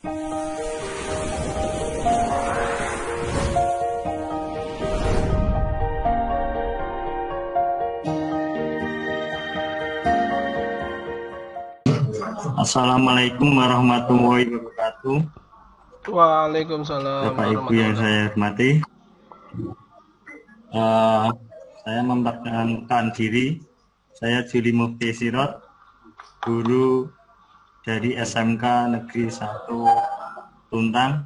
Assalamualaikum warahmatullahi wabarakatuh. Waalaikumsalam Bapak Ibu yang saya hormati, saya memperkenalkan diri. Saya Juli Mufti Sirot, guru dari SMK Negeri 1 Tuntang.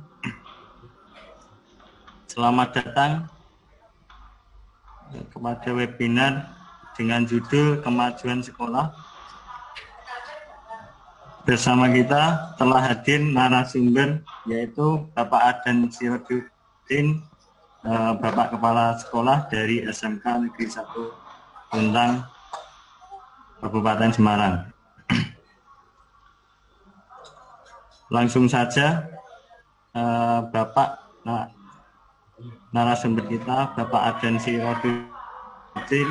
Selamat datang kepada webinar dengan judul Kemajuan Sekolah. Bersama kita telah hadir narasumber, yaitu Bapak Adan Sirotudin, Bapak Kepala Sekolah dari SMK Negeri 1 Tuntang, Kabupaten Semarang. Langsung saja, Bapak narasumber kita, Bapak Adan Sirotudin,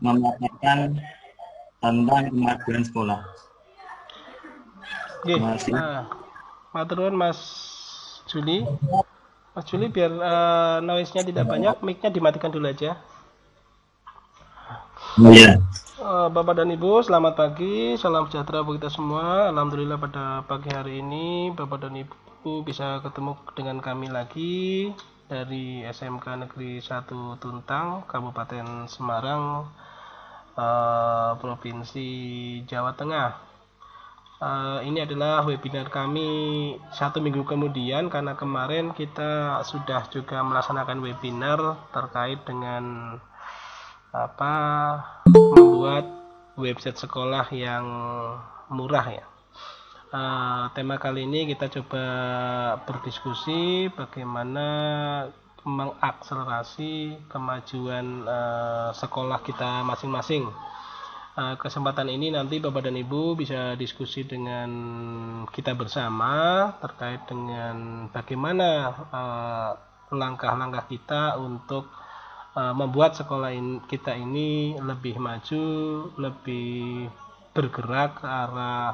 memaparkan tentang kemajuan sekolah. Terima kasih. Matur nuwun Mas Juli. Mas Juli, biar noise-nya tidak banyak, mic-nya dimatikan dulu aja. Iya. Bapak dan Ibu, selamat pagi, salam sejahtera buat kita semua. Alhamdulillah pada pagi hari ini Bapak dan Ibu bisa ketemu dengan kami lagi dari SMK Negeri 1 Tuntang, Kabupaten Semarang, Provinsi Jawa Tengah. Ini adalah webinar kami 1 minggu kemudian, karena kemarin kita sudah juga melaksanakan webinar terkait dengan membuat website sekolah yang murah ya. Tema kali ini kita coba berdiskusi bagaimana mengakselerasi kemajuan sekolah kita masing-masing. Kesempatan ini nanti Bapak dan Ibu bisa diskusi dengan kita bersama terkait dengan bagaimana langkah-langkah kita untuk membuat sekolah kita ini lebih maju, lebih bergerak ke arah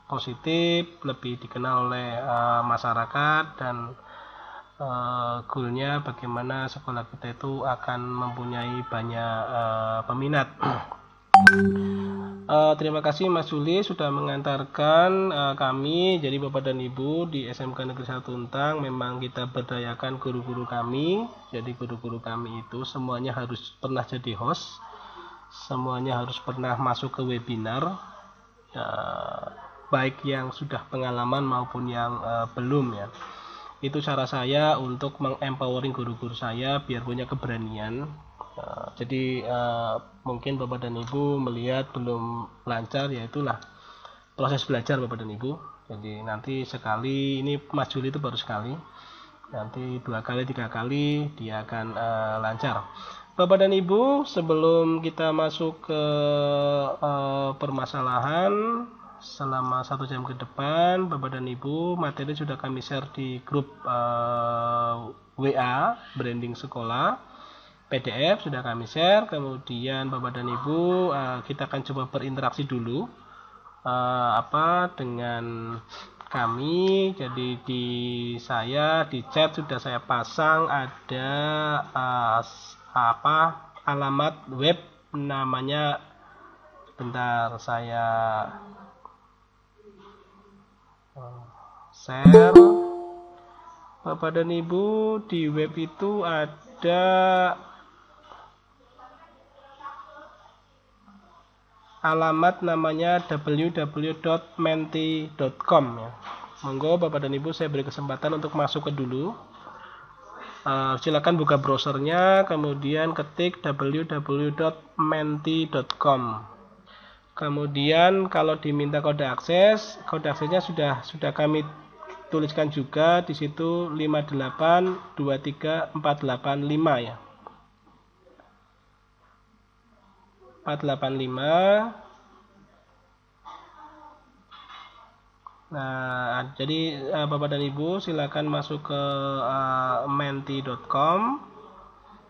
positif, lebih dikenal oleh masyarakat, dan goalnya bagaimana sekolah kita itu akan mempunyai banyak peminat. Terima kasih Mas Juli sudah mengantarkan kami. Jadi Bapak dan Ibu di SMK Negeri 1 Tuntang, memang kita berdayakan guru-guru kami. Jadi guru-guru kami itu semuanya harus pernah jadi host, semuanya harus pernah masuk ke webinar, baik yang sudah pengalaman maupun yang belum ya. Itu cara saya untuk mengempowering guru-guru saya biar punya keberanian. Jadi mungkin Bapak dan Ibu melihat belum lancar, ya itulah proses belajar Bapak dan Ibu. Jadi nanti sekali, ini Mas Juli itu baru sekali, nanti 2 kali 3 kali dia akan lancar. Bapak dan Ibu, sebelum kita masuk ke permasalahan, selama 1 jam ke depan Bapak dan Ibu, materi sudah kami share di grup WA branding sekolah. PDF sudah kami share. Kemudian Bapak dan Ibu, kita akan coba berinteraksi dulu dengan kami. Jadi di chat sudah saya pasang ada alamat web, namanya, bentar saya share. Bapak dan Ibu, di web itu ada alamat namanya www.menti.com ya. Monggo Bapak dan Ibu, saya beri kesempatan untuk masuk ke dulu. Silakan buka browsernya, kemudian ketik www.menti.com. Kemudian kalau diminta kode aksesnya sudah kami tuliskan juga di situ, 5823485 ya. 485. Nah, jadi Bapak dan Ibu silakan masuk ke menti.com.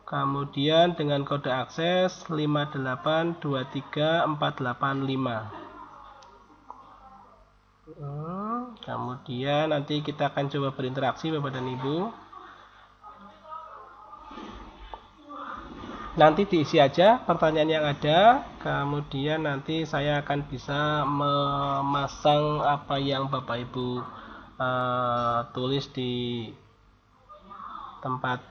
Kemudian dengan kode akses 5823485. Kemudian nanti kita akan coba berinteraksi Bapak dan Ibu. Nanti diisi aja pertanyaan yang ada, kemudian nanti saya akan bisa memasang apa yang Bapak Ibu tulis di tempat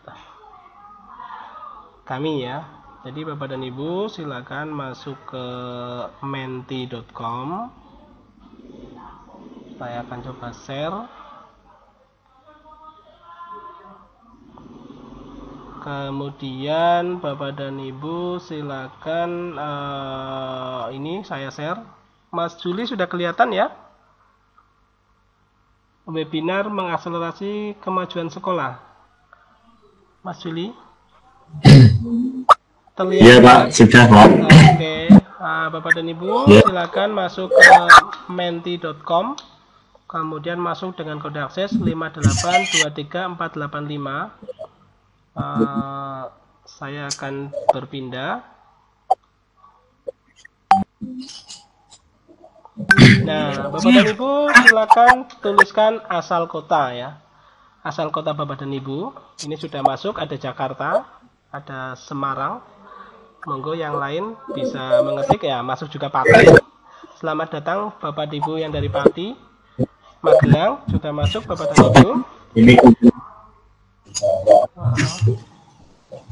kami ya. Jadi Bapak dan Ibu silakan masuk ke menti.com. Saya akan coba share. Kemudian Bapak dan Ibu silakan ini saya share. Mas Juli sudah kelihatan ya? Webinar mengakselerasi kemajuan sekolah. Mas Juli? Terlihat? Iya Pak, sudah Pak. Oke. Bapak dan Ibu silakan masuk ke menti.com. Kemudian masuk dengan kode akses 5823485. Saya akan berpindah. Nah, Bapak dan Ibu silakan tuliskan asal kota ya. Asal kota Bapak dan Ibu. Ini sudah masuk, ada Jakarta, ada Semarang. Monggo yang lain bisa mengetik ya, masuk juga Pati. Selamat datang Bapak dan Ibu yang dari Pati. Magelang sudah masuk Bapak dan Ibu.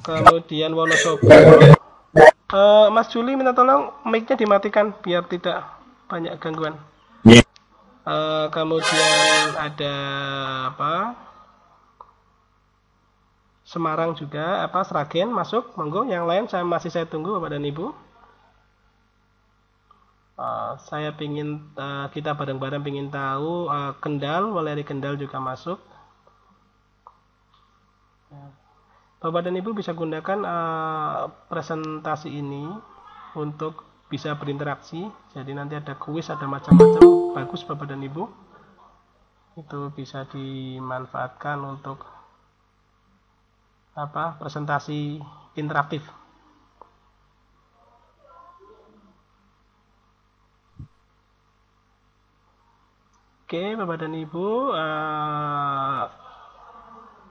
Kemudian Wonosobo. Mas Juli minta tolong mic-nya dimatikan biar tidak banyak gangguan. Kemudian ada apa? Semarang juga, Sragen masuk, monggo. Yang lain masih saya tunggu Bapak dan Ibu. Saya pingin kita bareng-bareng pingin tahu Kendal, Waleri Kendal juga masuk. Bapak dan Ibu bisa gunakan presentasi ini untuk bisa berinteraksi. Jadi nanti ada kuis, ada macam-macam. Bagus Bapak dan Ibu. Itu bisa dimanfaatkan untuk presentasi interaktif. Oke Bapak dan Ibu,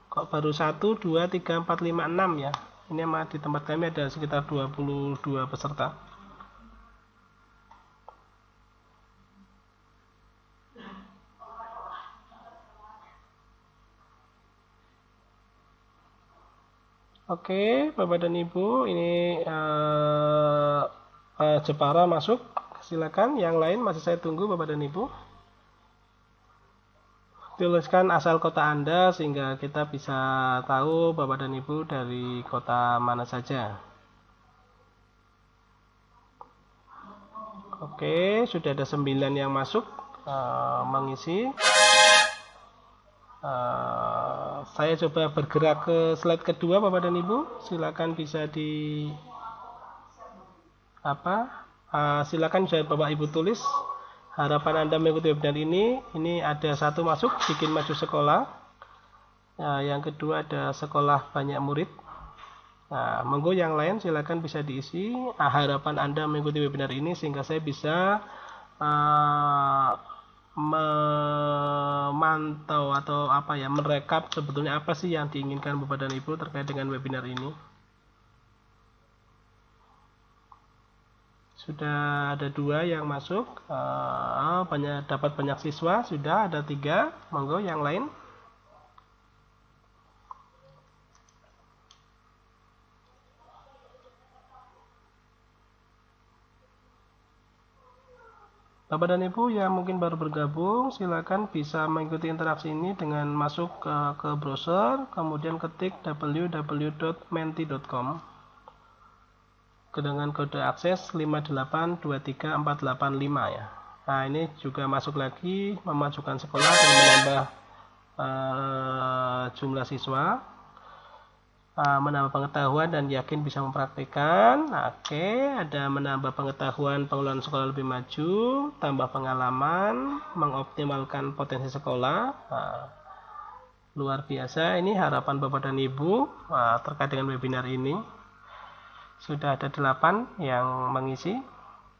kok baru 1, 2, 3, 4, 5, 6 ya. Ini di tempat kami ada sekitar 22 peserta. Oke Bapak dan Ibu, ini Jepara masuk. Silakan, yang lain masih saya tunggu Bapak dan Ibu. Tuliskan asal kota Anda sehingga kita bisa tahu Bapak dan Ibu dari kota mana saja. Oke, sudah ada 9 yang masuk mengisi. Saya coba bergerak ke slide kedua Bapak dan Ibu. Silakan bisa silakan bisa Bapak Ibu tulis. Harapan Anda mengikuti webinar ini. Ini ada 1 masuk, bikin maju sekolah. Yang kedua ada sekolah banyak murid. Nah, monggo yang lain silakan bisa diisi. Harapan Anda mengikuti webinar ini sehingga saya bisa memantau atau merekap sebetulnya apa sih yang diinginkan Bapak dan Ibu terkait dengan webinar ini. Sudah ada 2 yang masuk, dapat banyak siswa, sudah ada 3, monggo yang lain. Bapak dan Ibu yang mungkin baru bergabung, silakan bisa mengikuti interaksi ini dengan masuk ke browser, kemudian ketik www.menti.com dengan kode akses 5823485 ya. Nah, ini juga masuk lagi, memajukan sekolah dan menambah jumlah siswa, menambah pengetahuan dan yakin bisa mempraktikkan. Oke, ada menambah pengetahuan pengelolaan sekolah lebih maju, tambah pengalaman, mengoptimalkan potensi sekolah. Luar biasa, ini harapan Bapak dan Ibu terkait dengan webinar ini. Sudah ada 8 yang mengisi.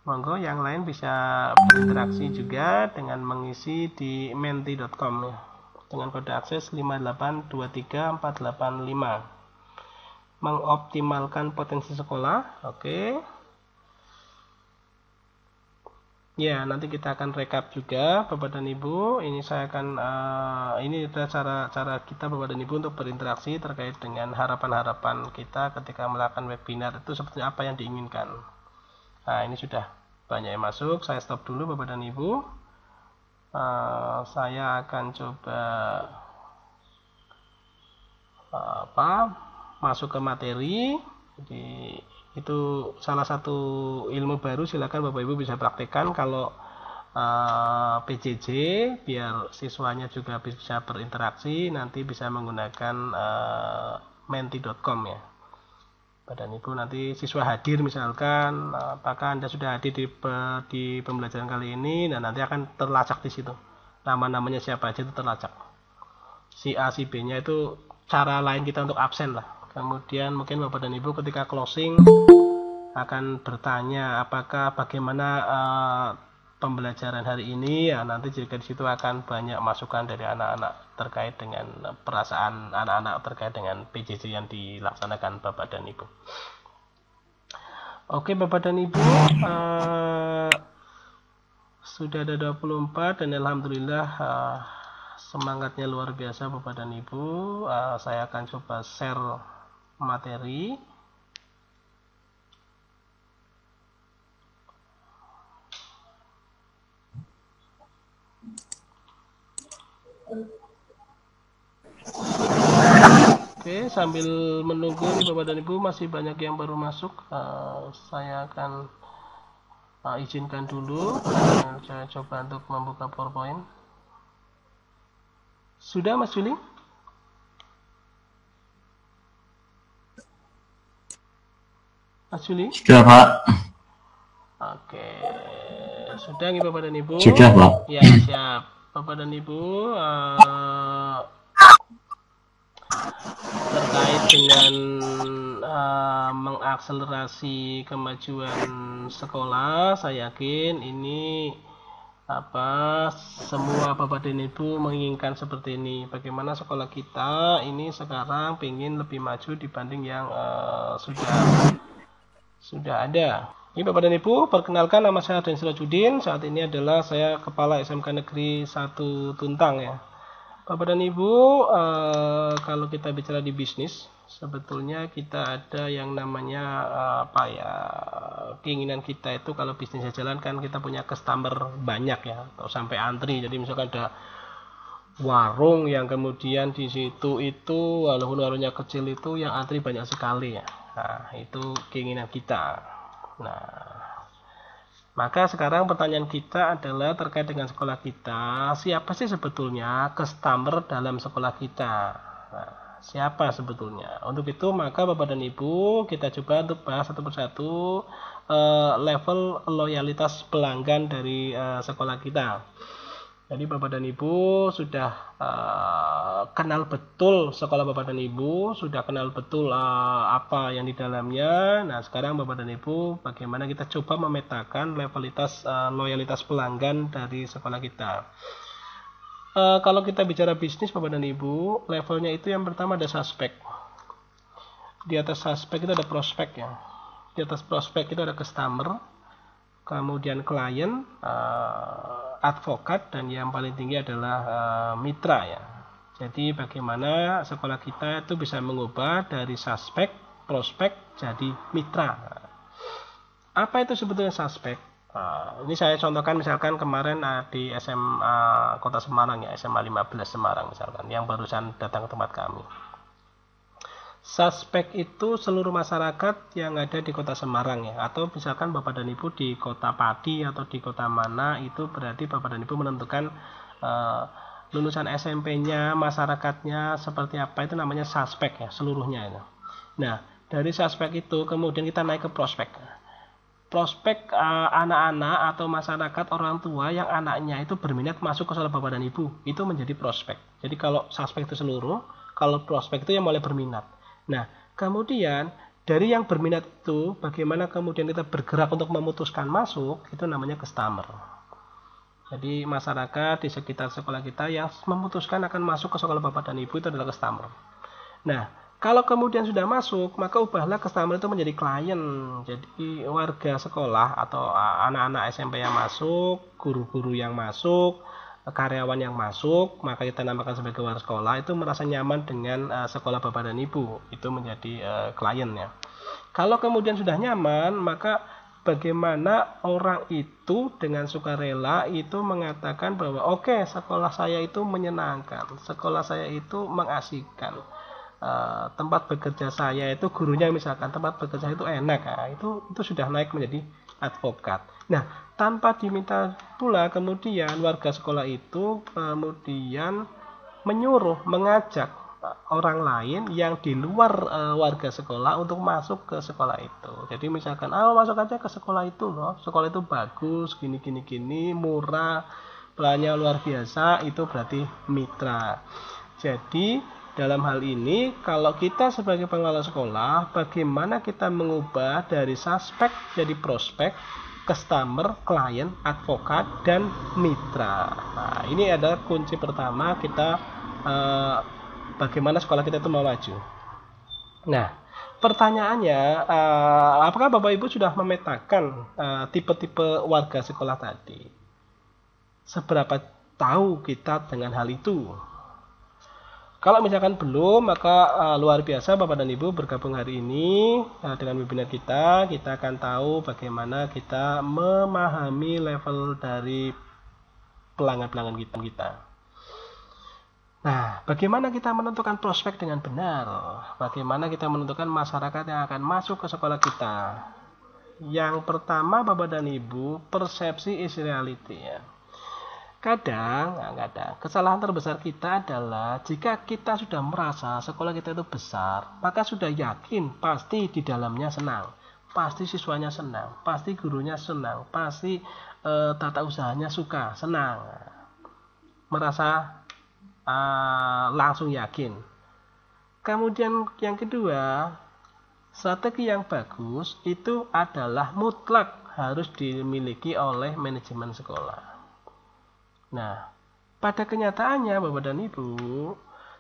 Monggo yang lain bisa berinteraksi juga dengan mengisi di menti.com ya, dengan kode akses 5823485. Mengoptimalkan potensi sekolah. Oke. Ya, nanti kita akan rekap juga Bapak dan Ibu. Ini saya akan ini adalah cara kita Bapak dan Ibu untuk berinteraksi terkait dengan harapan-harapan kita ketika melakukan webinar itu seperti apa yang diinginkan. Nah, ini sudah banyak yang masuk. Saya stop dulu Bapak dan Ibu. Saya akan coba masuk ke materi. Jadi itu salah satu ilmu baru, silakan Bapak Ibu bisa praktekkan kalau PJJ, biar siswanya juga bisa berinteraksi, nanti bisa menggunakan menti.com ya. Badan Ibu nanti siswa hadir misalkan, apakah Anda sudah hadir di pembelajaran kali ini, dan nanti akan terlacak di situ. Nama-namanya siapa aja itu terlacak. Si A, si B-nya itu cara lain kita untuk absen lah. Kemudian mungkin Bapak dan Ibu ketika closing akan bertanya apakah bagaimana pembelajaran hari ini ya, nanti jika di situ akan banyak masukan dari anak-anak terkait dengan perasaan anak-anak terkait dengan PJJ yang dilaksanakan Bapak dan Ibu. Oke Bapak dan Ibu, sudah ada 24 dan alhamdulillah semangatnya luar biasa Bapak dan Ibu. Saya akan coba share materi. Oke, sambil menunggu nih Bapak dan Ibu, masih banyak yang baru masuk. Saya akan izinkan dulu. Saya coba untuk membuka PowerPoint. Sudah Mas Juli? Mas Juli? Sudah, Pak. Oke, sudah nih Bapak dan Ibu? Sudah, Pak. Ya, siap. Bapak dan Ibu, terkait dengan mengakselerasi kemajuan sekolah, saya yakin ini semua Bapak dan Ibu menginginkan seperti ini. Bagaimana sekolah kita ini sekarang ingin lebih maju dibanding yang sudah ada. Ini Bapak dan Ibu, perkenalkan nama saya Aden Sirajuddin. Saat ini adalah saya Kepala SMK Negeri 1 Tuntang ya. Bapak dan Ibu, kalau kita bicara di bisnis, sebetulnya kita ada yang namanya keinginan kita itu kalau bisnisnya jalan kan kita punya customer banyak ya, atau sampai antri. Jadi misalkan ada warung yang kemudian di situ itu walaupun warungnya kecil itu yang antri banyak sekali ya. Nah, itu keinginan kita. Nah, maka sekarang pertanyaan kita adalah terkait dengan sekolah kita, siapa sih sebetulnya customer dalam sekolah kita? Nah, siapa sebetulnya? Untuk itu maka Bapak dan Ibu kita coba untuk bahas satu persatu level loyalitas pelanggan dari sekolah kita. Jadi Bapak dan Ibu sudah kenal betul sekolah Bapak dan Ibu, sudah kenal betul apa yang di dalamnya. Nah sekarang Bapak dan Ibu bagaimana kita coba memetakan loyalitas pelanggan dari sekolah kita. Kalau kita bicara bisnis Bapak dan Ibu, levelnya itu yang pertama ada suspek. Di atas suspek itu ada prospek ya. Di atas prospek itu ada customer, kemudian klien, advokat, dan yang paling tinggi adalah mitra ya. Jadi bagaimana sekolah kita itu bisa mengubah dari suspek, prospek jadi mitra. Apa itu sebetulnya suspek? Ini saya contohkan misalkan kemarin di SMA Kota Semarang ya, SMA 15 Semarang misalkan, yang barusan datang ke tempat kami. Suspek itu seluruh masyarakat yang ada di Kota Semarang ya, atau misalkan Bapak dan Ibu di Kota Pati atau di kota mana, itu berarti Bapak dan Ibu menentukan lulusan SMP-nya, masyarakatnya seperti apa, itu namanya suspek ya, seluruhnya itu. Nah, dari suspek itu kemudian kita naik ke prospek. Prospek anak-anak atau masyarakat orang tua yang anaknya itu berminat masuk ke sekolah Bapak dan Ibu, itu menjadi prospek. Jadi kalau suspek itu seluruh, kalau prospek itu yang mulai berminat. Nah, kemudian Dari yang berminat itu, bagaimana kemudian kita bergerak untuk memutuskan masuk, itu namanya customer. Jadi masyarakat di sekitar sekolah kita yang memutuskan akan masuk ke sekolah Bapak dan Ibu itu adalah customer. Nah, kalau kemudian sudah masuk, maka ubahlah customer itu menjadi klien. Jadi warga sekolah atau anak-anak SMP yang masuk, guru-guru yang masuk, karyawan yang masuk, maka kita namakan sebagai warga sekolah, itu merasa nyaman dengan sekolah Bapak dan Ibu. Itu menjadi kliennya. Kalau kemudian sudah nyaman, maka bagaimana orang itu dengan sukarela itu mengatakan bahwa oke, sekolah saya itu menyenangkan, sekolah saya itu mengasihkan. Tempat bekerja saya itu gurunya misalkan tempat bekerja itu enak, itu sudah naik menjadi advokat. Nah, tanpa diminta pula kemudian warga sekolah itu kemudian mengajak orang lain yang di luar warga sekolah untuk masuk ke sekolah itu. Jadi misalkan, masuk aja ke sekolah itu loh, sekolah itu bagus, gini, murah, pelayanannya luar biasa, itu berarti mitra. Jadi dalam hal ini, kalau kita sebagai pengelola sekolah, bagaimana kita mengubah dari suspek jadi prospek, customer, klien, advokat, dan mitra. Nah, ini adalah kunci pertama kita bagaimana sekolah kita itu mau maju. Nah, pertanyaannya, apakah Bapak Ibu sudah memetakan tipe-tipe warga sekolah tadi? Seberapa tahu kita dengan hal itu? Kalau misalkan belum, maka luar biasa Bapak dan Ibu bergabung hari ini dengan webinar kita akan tahu bagaimana kita memahami level dari pelanggan-pelanggan kita. Nah, bagaimana kita menentukan prospek dengan benar? Bagaimana kita menentukan masyarakat yang akan masuk ke sekolah kita? Yang pertama Bapak dan Ibu, persepsi is reality ya. Kadang kesalahan terbesar kita adalah jika kita sudah merasa sekolah kita itu besar, maka sudah yakin pasti di dalamnya senang, pasti siswanya senang, pasti gurunya senang, pasti tata usahanya suka, senang, merasa langsung yakin. Kemudian yang kedua, strategi yang bagus itu adalah mutlak harus dimiliki oleh manajemen sekolah. Nah, pada kenyataannya Bapak dan Ibu,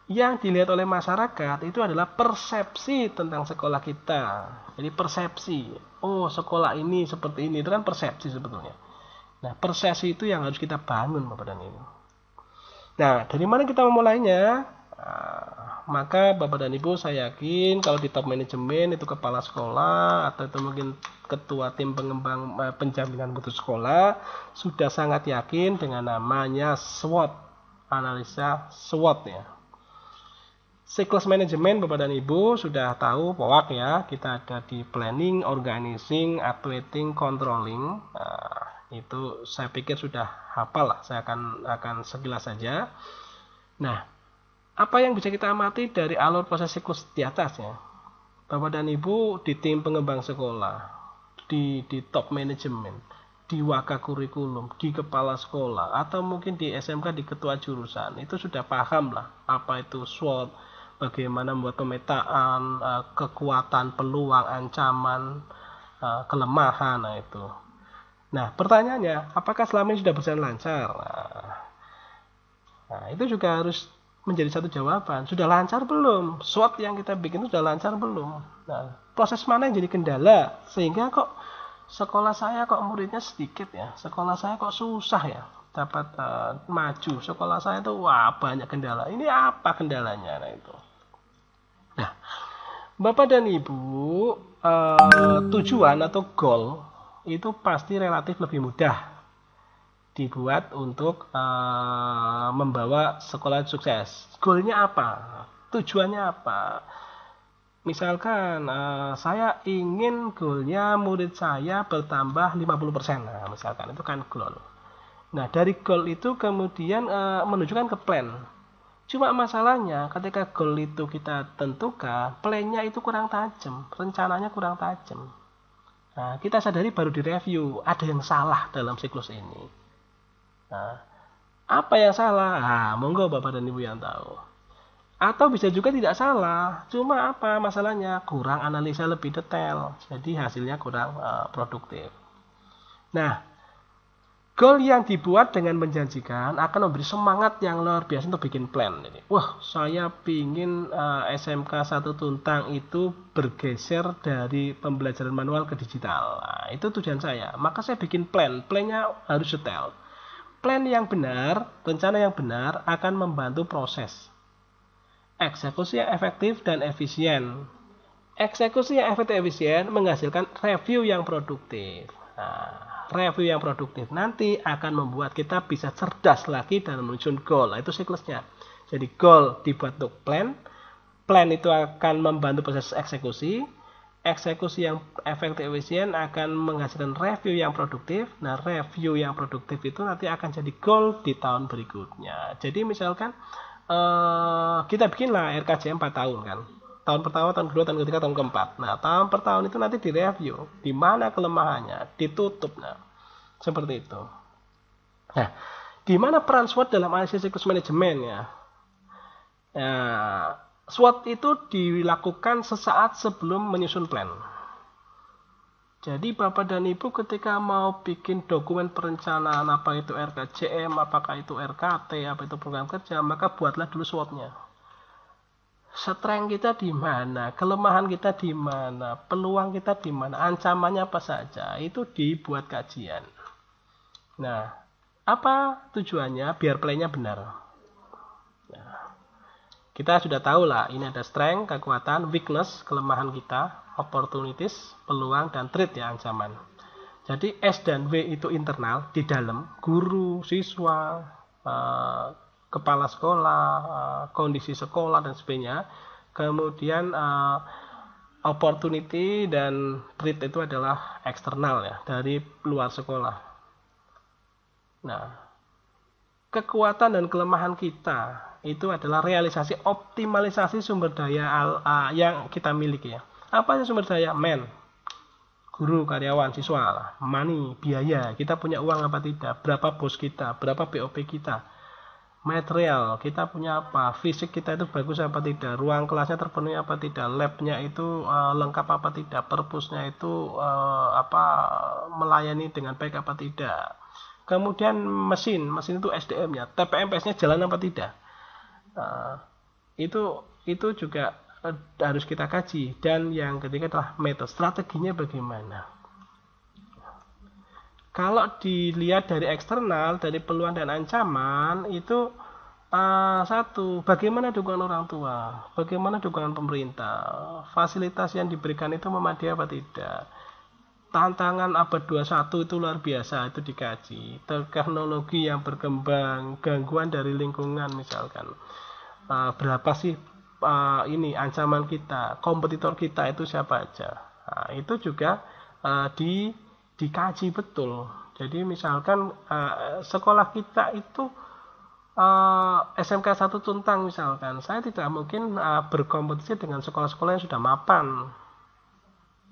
yang dilihat oleh masyarakat itu adalah persepsi tentang sekolah kita. Jadi persepsi, sekolah ini seperti ini, itu kan persepsi sebetulnya. Nah, persepsi itu yang harus kita bangun Bapak dan Ibu. Nah, dari mana kita memulainya? Maka Bapak dan Ibu saya yakin kalau di top manajemen itu kepala sekolah atau itu mungkin ketua tim pengembang penjaminan mutu sekolah sudah sangat yakin dengan namanya SWOT, analisa SWOT ya. Siklus manajemen Bapak dan Ibu sudah tahu POAK ya, kita ada di planning, organizing, evaluating, controlling. Itu saya pikir sudah hafal lah, saya akan sekilas saja. Nah, apa yang bisa kita amati dari alur proses siklus di atas ya? Bapak dan Ibu di tim pengembang sekolah, di top manajemen, di waka kurikulum, di kepala sekolah, atau mungkin di SMK di ketua jurusan, itu sudah paham lah apa itu SWOT, bagaimana membuat pemetaan, kekuatan, peluang, ancaman, kelemahan, itu. Nah, pertanyaannya, apakah selama ini sudah berjalan lancar? Nah, itu juga harus menjadi satu jawaban. Sudah lancar belum? SWOT yang kita bikin itu sudah lancar belum? Nah, proses mana yang jadi kendala? Sehingga kok sekolah saya kok muridnya sedikit ya? Sekolah saya kok susah ya dapat maju? Sekolah saya tuh banyak kendala. Ini apa kendalanya? Nah, itu. Nah, Bapak dan Ibu, tujuan atau goal itu pasti relatif lebih mudah dibuat untuk membawa sekolah sukses. Goalnya apa? Tujuannya apa? Misalkan saya ingin goalnya murid saya bertambah 50%. Nah, misalkan itu kan goal. Nah, dari goal itu kemudian menunjukkan ke plan. Cuma masalahnya ketika goal itu kita tentukan, plan-nya itu kurang tajam, rencananya kurang tajam. Nah, kita sadari baru direview, ada yang salah dalam siklus ini. Nah, apa yang salah? Monggo Bapak dan Ibu yang tahu. Atau bisa juga tidak salah, cuma apa masalahnya? Kurang analisa lebih detail, jadi hasilnya kurang produktif. Nah, goal yang dibuat dengan menjanjikan akan memberi semangat yang luar biasa untuk bikin plan. Jadi, wah, saya pingin SMK 1 Tuntang itu bergeser dari pembelajaran manual ke digital. Nah, itu tujuan saya. Maka saya bikin plan. Plannya harus detail. Plan yang benar, rencana yang benar akan membantu proses eksekusi yang efektif dan efisien. Eksekusi yang efektif dan efisien menghasilkan review yang produktif. Nah, review yang produktif nanti akan membuat kita bisa cerdas lagi dalam menyusun goal. Nah, itu siklusnya. Jadi goal dibuat untuk plan. Plan itu akan membantu proses eksekusi. Eksekusi yang efektif efisien akan menghasilkan review yang produktif. Nah, review yang produktif itu nanti akan jadi goal di tahun berikutnya. Jadi misalkan kita bikinlah RKJ 4 tahun kan. Tahun pertama, tahun kedua, tahun ketiga, tahun keempat. Nah, tahun per tahun itu nanti direview. Di mana kelemahannya, ditutup. Nah, seperti itu. Nah, di mana peran SWOT dalam analisis siklus manajemen ya? Nah, SWOT itu dilakukan sesaat sebelum menyusun plan. Jadi Bapak dan Ibu ketika mau bikin dokumen perencanaan, apa itu RKJM, apakah itu RKT, apa itu program kerja, maka buatlah dulu SWOT-nya. Strength kita di mana, kelemahan kita di mana, peluang kita di mana, ancamannya apa saja, itu dibuat kajian. Nah, apa tujuannya? Biar plannya benar. Nah, kita sudah tahu lah, ini ada strength, kekuatan, weakness, kelemahan kita, opportunities, peluang, dan threat ya, ancaman. Jadi S dan W itu internal, di dalam, guru, siswa, kepala sekolah, kondisi sekolah, dan sebagainya. Kemudian opportunity dan threat itu adalah eksternal ya, dari luar sekolah. Nah, kekuatan dan kelemahan kita itu adalah realisasi optimalisasi sumber daya yang kita miliki ya. Apa sih sumber daya? Guru, karyawan, siswa, money, biaya. Kita punya uang apa tidak? Berapa bos kita? Berapa BOP kita? Material, kita punya apa? Fisik kita itu bagus apa tidak? Ruang kelasnya terpenuhi apa tidak? Labnya itu lengkap apa tidak? Perpusnya itu melayani dengan baik apa tidak? Kemudian mesin itu SDM-nya, TPMPS-nya jalan apa tidak? Itu juga harus kita kaji. Dan yang ketiga adalah metode, strateginya bagaimana. Kalau dilihat dari eksternal, dari peluang dan ancaman, itu satu, bagaimana dukungan orang tua, bagaimana dukungan pemerintah, fasilitas yang diberikan itu memadai apa tidak. Tantangan abad 21 itu luar biasa, itu dikaji. Teknologi yang berkembang, gangguan dari lingkungan misalkan, berapa sih ini ancaman kita, kompetitor kita itu siapa aja. Nah, itu juga dikaji betul. Jadi misalkan sekolah kita itu SMK 1 Tuntang misalkan, saya tidak mungkin berkompetisi dengan sekolah-sekolah yang sudah mapan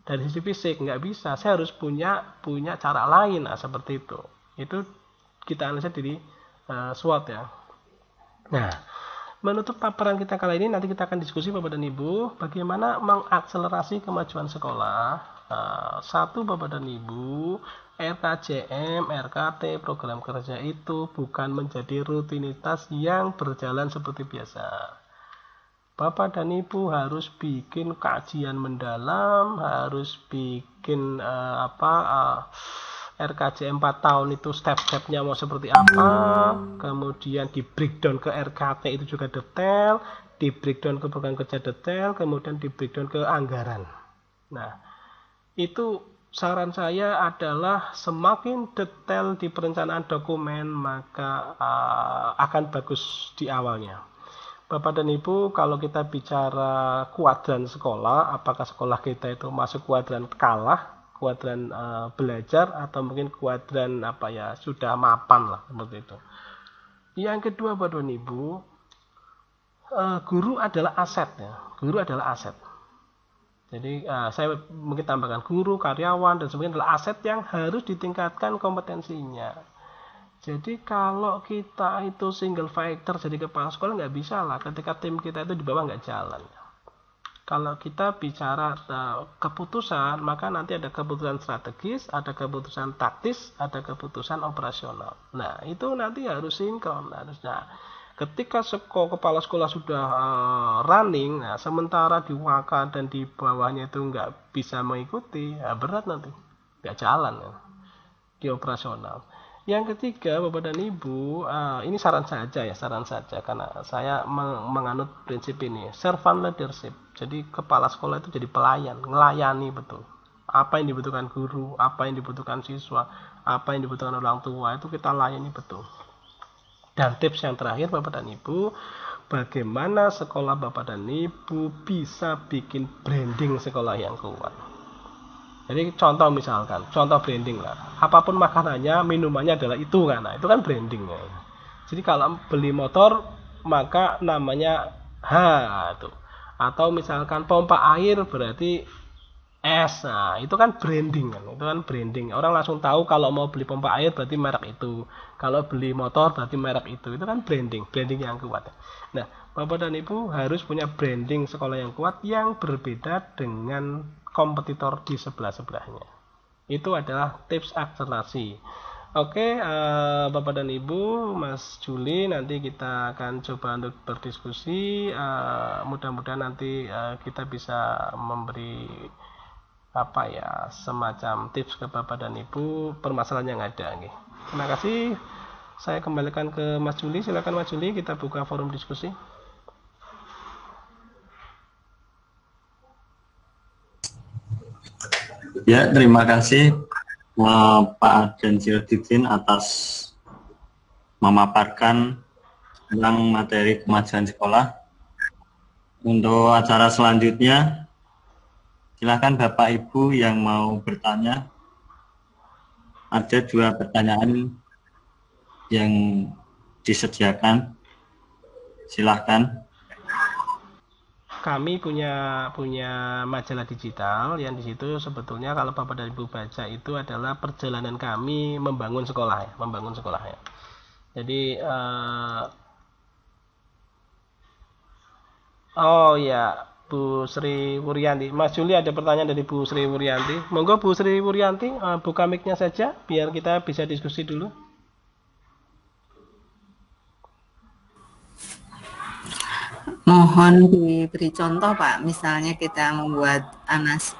dari sisi fisik, nggak bisa. Saya harus punya cara lain, seperti itu. Itu kita analisa dari SWOT ya. Nah, menutup paparan kita kali ini, nanti kita akan diskusi Bapak dan Ibu bagaimana mengakselerasi kemajuan sekolah. Satu Bapak dan Ibu, RKJM, RKT, program kerja itu bukan menjadi rutinitas yang berjalan seperti biasa. Bapak dan Ibu harus bikin kajian mendalam, harus bikin RKJ 4 tahun itu step-stepnya mau seperti apa, kemudian di breakdown ke RKT itu juga detail, di breakdown ke program kerja detail, kemudian di breakdown ke anggaran. Nah, itu saran saya adalah semakin detail di perencanaan dokumen, maka akan bagus di awalnya. Bapak dan Ibu, kalau kita bicara kuadran sekolah, apakah sekolah kita itu masuk kuadran kalah, kuadran belajar, atau mungkin kuadran sudah mapan lah, seperti itu. Yang kedua Bapak dan Ibu, guru adalah aset ya. Guru adalah aset. Jadi saya mungkin tambahkan, guru, karyawan dan sebagainya adalah aset yang harus ditingkatkan kompetensinya. Jadi kalau kita itu single fighter jadi kepala sekolah nggak bisa lah ketika tim kita itu di bawah nggak jalan. Kalau kita bicara keputusan, maka nanti ada keputusan strategis, ada keputusan taktis, ada keputusan operasional. Nah, itu nanti harus sinkron. Harusnya ketika kepala sekolah sudah running, nah, sementara di waka dan di bawahnya itu nggak bisa mengikuti, ya berat nanti, nggak jalan ya, di operasional. Yang ketiga, Bapak dan Ibu, ini saran saja karena saya menganut prinsip ini, servant leadership. Jadi kepala sekolah itu jadi pelayan, ngelayani betul. Apa yang dibutuhkan guru, apa yang dibutuhkan siswa, apa yang dibutuhkan orang tua, itu kita layani betul. Dan tips yang terakhir, Bapak dan Ibu, bagaimana sekolah Bapak dan Ibu bisa bikin branding sekolah yang kuat. Jadi contoh misalkan, contoh branding lah. Apapun makanannya, minumannya adalah itu kan. Nah, itu kan branding ya. Jadi kalau beli motor maka namanya itu. Atau misalkan pompa air berarti S. Nah, itu kan branding kan. Itu kan branding. Orang langsung tahu kalau mau beli pompa air berarti merek itu. Kalau beli motor berarti merek itu. Itu kan branding, branding yang kuat. Nah, Bapak dan Ibu harus punya branding sekolah yang kuat yang berbeda dengan kompetitor di sebelah-sebelahnya. Itu adalah tips akselerasi. Oke, Bapak dan Ibu, Mas Juli, nanti kita akan coba untuk berdiskusi. Mudah-mudahan nanti kita bisa memberi semacam tips ke Bapak dan Ibu permasalahan yang ada. Terima kasih. Saya kembalikan ke Mas Juli. Silakan Mas Juli, kita buka forum diskusi. Ya, terima kasih Pak Arden Sirodidin atas memaparkan tentang materi kemajuan sekolah. Untuk acara selanjutnya, silakan Bapak Ibu yang mau bertanya. Ada 2 pertanyaan yang disediakan. Silahkan. Kami punya majalah digital yang di situ sebetulnya kalau Bapak dan Ibu baca itu adalah perjalanan kami membangun sekolah ya. Jadi Bu Sri Wuryanti, Mas Juli ada pertanyaan dari Bu Sri Wuryanti. Monggo Bu Sri Wuryanti, buka mic-nya saja biar kita bisa diskusi dulu. Mohon diberi contoh Pak, misalnya kita membuat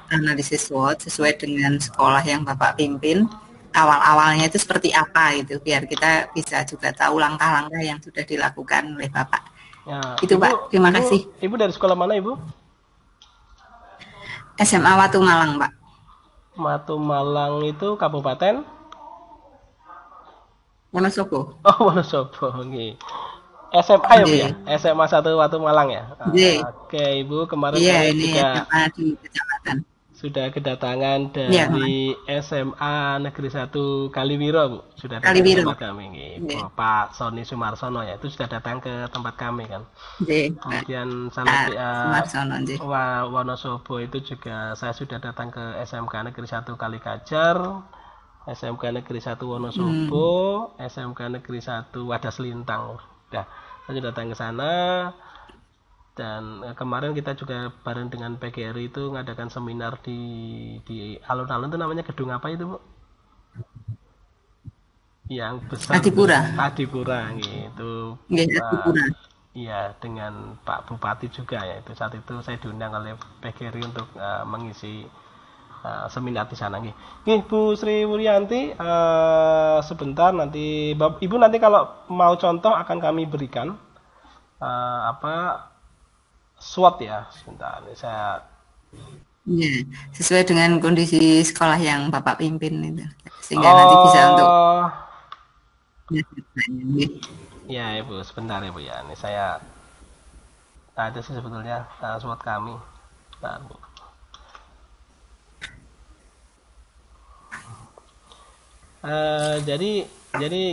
analisis SWOT sesuai dengan sekolah yang Bapak pimpin, awal-awalnya itu seperti apa gitu, biar kita bisa juga tahu langkah-langkah yang sudah dilakukan oleh Bapak. Ya, itu Ibu, Pak, terima kasih. Ibu dari sekolah mana Ibu? SMA Watu Malang Pak. Watu Malang itu kabupaten? Wonosobo. Oh, Wonosobo, oke. SMA ya Bu ya? SMA 1 Watu Malang ya? Oke Ibu, kemarin saya juga di kecamatan. Sudah kedatangan dari SMA Negeri 1 Kaliwiro Bu. Sudah datang ke tempat kami. Pak Sony Sumarsono ya, itu sudah datang ke tempat kami kan. Kemudian sampai Wonosobo itu juga saya sudah datang ke SMK Negeri 1 Kalikajar, SMK Negeri 1 Wonosobo, SMK Negeri 1 Wadas Lintang. Saya sudah datang ke sana, dan kemarin kita juga bareng dengan PGRI itu ngadakan seminar di alun-alun itu namanya gedung apa itu Bu? Yang besar. Adipura gitu. Iya, dengan Pak Bupati juga ya. Itu saat itu saya diundang oleh PGRI untuk mengisi seminar di sana. Bu Sri Wuryanti, sebentar nanti Ibu nanti kalau mau contoh akan kami berikan SWOT ya. Sebentar saya sesuai dengan kondisi sekolah yang Bapak pimpin itu, sehingga nanti bisa untuk ya Ibu, sebentar Ibu ya. Ini saya ada sih sebetulnya SWOT kami. Nah, Bu. Jadi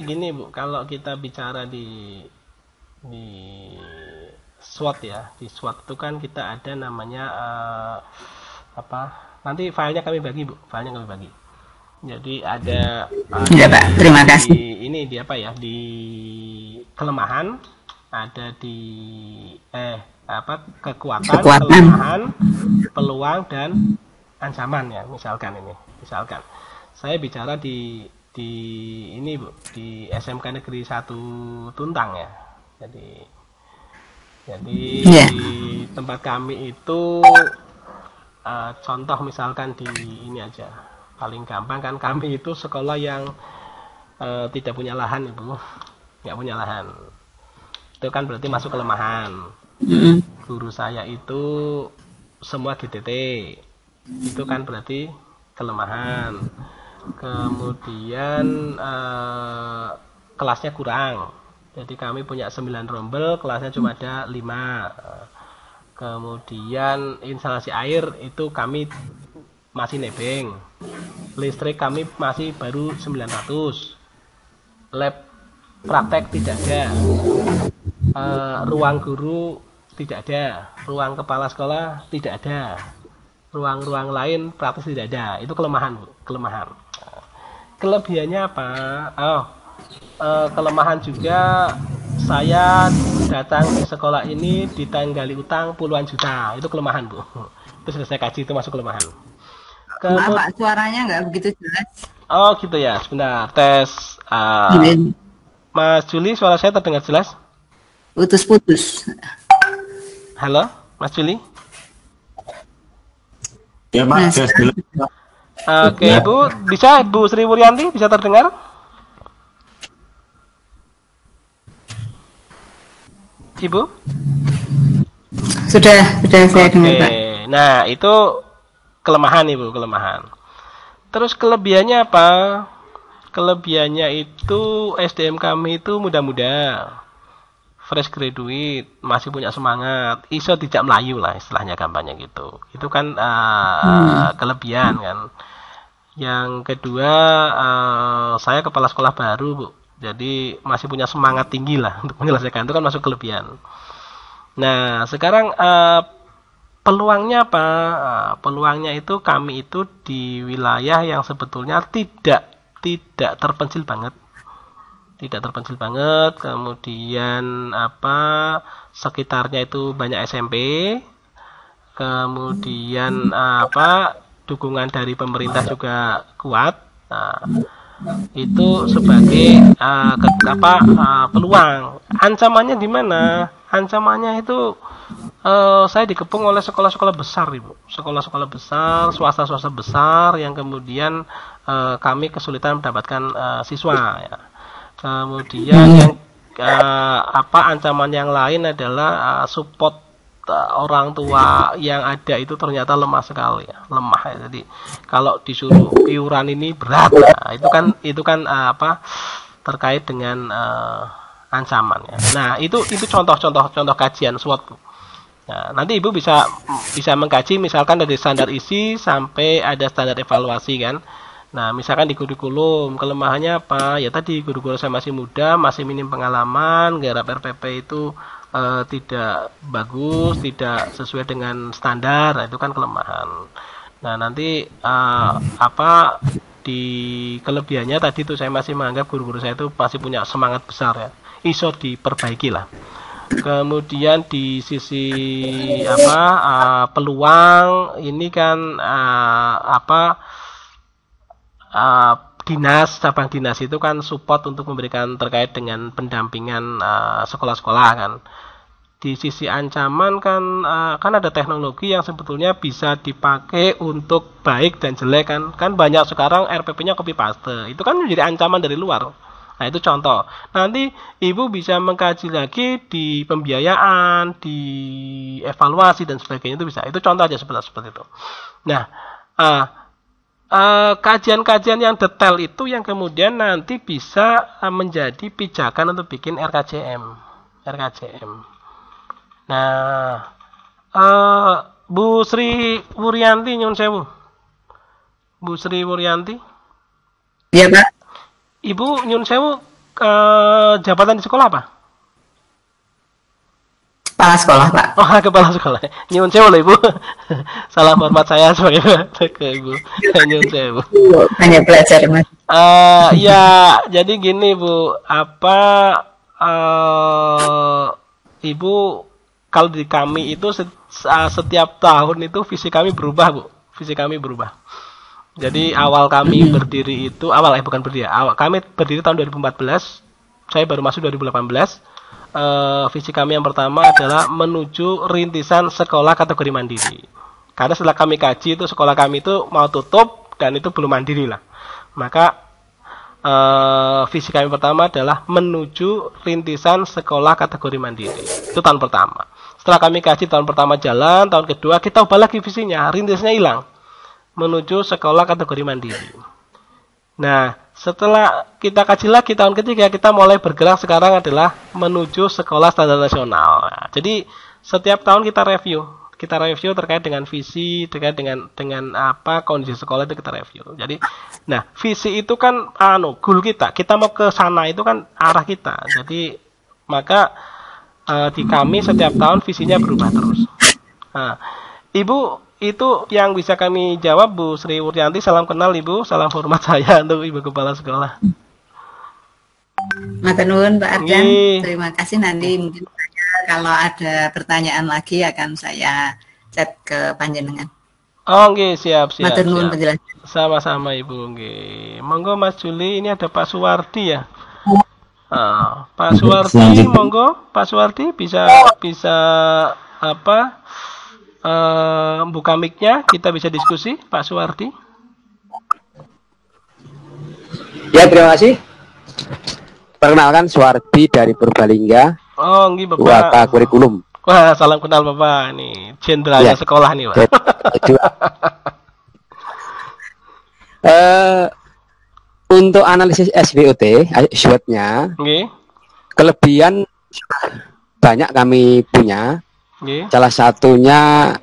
gini Bu, kalau kita bicara di SWOT ya, di SWOT itu kan kita ada namanya nanti filenya kami bagi Bu, filenya kami bagi. Jadi ada Ya Pak, terima kasih. ini di apa ya, di kelemahan, ada di kekuatan, kelemahan, peluang dan ancaman ya. Misalkan saya bicara di ini Bu, di SMK Negeri 1 Tuntang ya. Jadi di tempat kami itu contoh misalkan di ini aja, paling gampang kan, kami itu sekolah yang tidak punya lahan Ibu, nggak punya lahan. Itu kan berarti masuk kelemahan. Guru saya itu semua GTT, itu kan berarti kelemahan. Kemudian kelasnya kurang, jadi kami punya 9 rombel, kelasnya cuma ada 5. Kemudian instalasi air itu kami masih nebeng, listrik kami masih baru 900, lab praktek tidak ada, ruang guru tidak ada, ruang kepala sekolah tidak ada, ruang-ruang lain praktis tidak ada. Itu kelemahan Bu, kelemahan. Kelebihannya apa? Kelemahan juga, saya datang di sekolah ini ditanggali utang puluhan juta. Itu kelemahan Bu. Itu sudah saya kaji, itu masuk kelemahan. Maaf Pak, suaranya nggak begitu jelas. Oh gitu ya, sebentar tes. Mas Juli, suara saya terdengar jelas? Putus-putus. Halo Mas Juli? Ya Pak, jelas. Oke Bu, bisa Bu Sri Wuryanti, bisa terdengar? Ibu? Sudah saya dengar Pak. Nah itu kelemahan Ibu, kelemahan. Terus kelebihannya apa? Kelebihannya itu SDM kami itu muda-muda, fresh graduate, masih punya semangat, iso tidak melayu lah istilahnya, gampangnya gitu. Itu kan kelebihan kan. Yang kedua, saya kepala sekolah baru Bu, jadi masih punya semangat tinggi lah untuk menyelesaikan, itu kan masuk kelebihan. Nah sekarang peluangnya apa? Peluangnya itu kami itu di wilayah yang sebetulnya tidak terpencil banget, kemudian sekitarnya itu banyak SMP, kemudian dukungan dari pemerintah juga kuat. Nah, itu sebagai peluang. Ancamannya di mana? Ancamannya itu saya dikepung oleh sekolah-sekolah besar Ibu, sekolah-sekolah besar, swasta besar, yang kemudian kami kesulitan mendapatkan siswa ya. Kemudian yang ancaman yang lain adalah support orang tua yang ada itu ternyata lemah sekali ya, lemah ya. Jadi kalau disuruh iuran ini berat, nah, itu kan terkait dengan ancaman ya. Nah itu contoh kajian SWOT. Nah, nanti Ibu bisa mengkaji misalkan dari standar isi sampai ada standar evaluasi kan. Nah, misalkan di kurikulum, kelemahannya apa? Ya tadi, guru-guru saya masih muda, masih minim pengalaman, garap RPP itu tidak bagus, tidak sesuai dengan standar, nah, itu kan kelemahan. Nah, nanti di kelebihannya tadi tuh saya masih menganggap guru-guru saya itu masih punya semangat besar ya. Iso diperbaiki lah. Kemudian di sisi peluang ini kan cabang dinas itu kan support untuk memberikan terkait dengan pendampingan sekolah-sekolah kan. Di sisi ancaman kan ada teknologi yang sebetulnya bisa dipakai untuk baik dan jelek kan banyak sekarang RPP-nya copy paste, itu kan menjadi ancaman dari luar. Nah itu contoh. Nanti Ibu bisa mengkaji lagi di pembiayaan, di evaluasi dan sebagainya, itu bisa. Itu contoh aja seperti itu. Nah kajian-kajian yang detail itu yang kemudian nanti bisa menjadi pijakan untuk bikin RKJM. Nah, Bu Sri Wuryanti, nyun sewu. Bu Sri Wuryanti. Iya Pak. Ibu nyun sewu, jabatan di sekolah apa? Kepala sekolah, Pak. Oh, kepala sekolah. Nyuwun sewu lho, Ibu. Salam hormat saya sebagai ke Ibu. Nyuwun sewu. Banyak belajar, Mas. Ya, jadi gini, Bu. Ibu, kalau di kami itu setiap tahun itu visi kami berubah, Bu. Visi kami berubah. Jadi awal kami berdiri itu, bukan berdiri, kami berdiri tahun 2014. Saya baru masuk 2018. Visi kami yang pertama adalah menuju rintisan sekolah kategori mandiri. Karena setelah kami kaji itu sekolah kami itu mau tutup dan itu belum mandiri lah. Maka visi kami pertama adalah menuju rintisan sekolah kategori mandiri. Itu tahun pertama. Setelah kami kaji tahun pertama jalan, tahun kedua kita ubah lagi visinya, rintisnya hilang. Menuju sekolah kategori mandiri. Nah, setelah kita kaji lagi tahun ketiga, kita mulai bergerak sekarang adalah menuju sekolah standar nasional. Nah, jadi setiap tahun kita review terkait dengan visi, terkait dengan apa kondisi sekolah itu kita review. Jadi, nah visi itu kan goal kita mau ke sana itu kan arah kita. Jadi maka di kami setiap tahun visinya berubah terus. Nah, Ibu itu yang bisa kami jawab, Bu Sri Wuryanti. Salam kenal Ibu, salam hormat saya untuk Ibu Kepala Sekolah. Matur nuwun Pak Arjan. Terima kasih, nanti mungkin kalau ada pertanyaan lagi akan saya chat ke panjenengan. Oh, nggih, siap. Matur nuwun penjelasan. Sama-sama Ibu, nggih. Monggo Mas Juli, ini ada Pak Suwardi ya. Pak Suwardi, monggo Pak Suwardi bisa buka mic-nya, kita bisa diskusi, Pak Suwardi. Ya, terima kasih. Perkenalkan, Suwardi dari Purbalingga. Oh, nggih Bapak. Waka kurikulum. Wah, salam kenal Bapak nih, jenderalnya sekolah nih, Pak. Untuk analisis SWOT-nya, kelebihan banyak kami punya. Salah satunya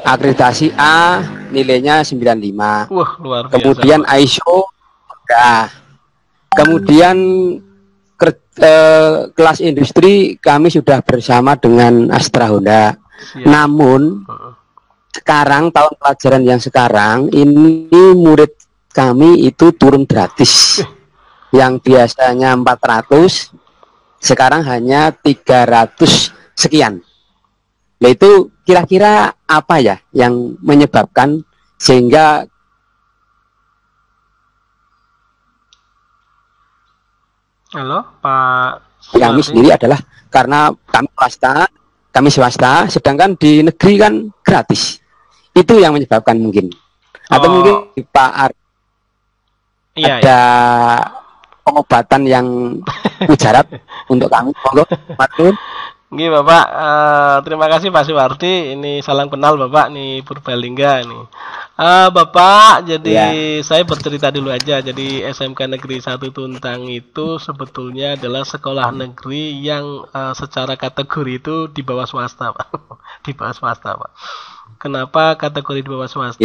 akreditasi A, nilainya 95. Wah, luar biasa. Kemudian ISO, kemudian kelas industri kami sudah bersama dengan Astra Honda. Siap. Namun sekarang tahun pelajaran yang sekarang ini murid kami itu turun gratis. Yang biasanya 400 sekarang hanya 300 sekian. Nah, itu kira-kira apa ya yang menyebabkan sehingga halo Pak kami sendiri adalah karena kami swasta, sedangkan di negeri kan gratis. Itu yang menyebabkan mungkin. Atau mungkin Pak ada pengobatan yang mujarab untuk kami. Monggo, matur. Nggih Bapak, terima kasih Pak Suwardi. Ini salam kenal Bapak nih, Purbalingga nih. Bapak, jadi saya bercerita dulu aja. Jadi SMK Negeri 1 Tuntang itu sebetulnya adalah sekolah negeri yang secara kategori itu di bawah swasta, Pak. Di bawah swasta, Pak. Kenapa kategori di bawah swasta?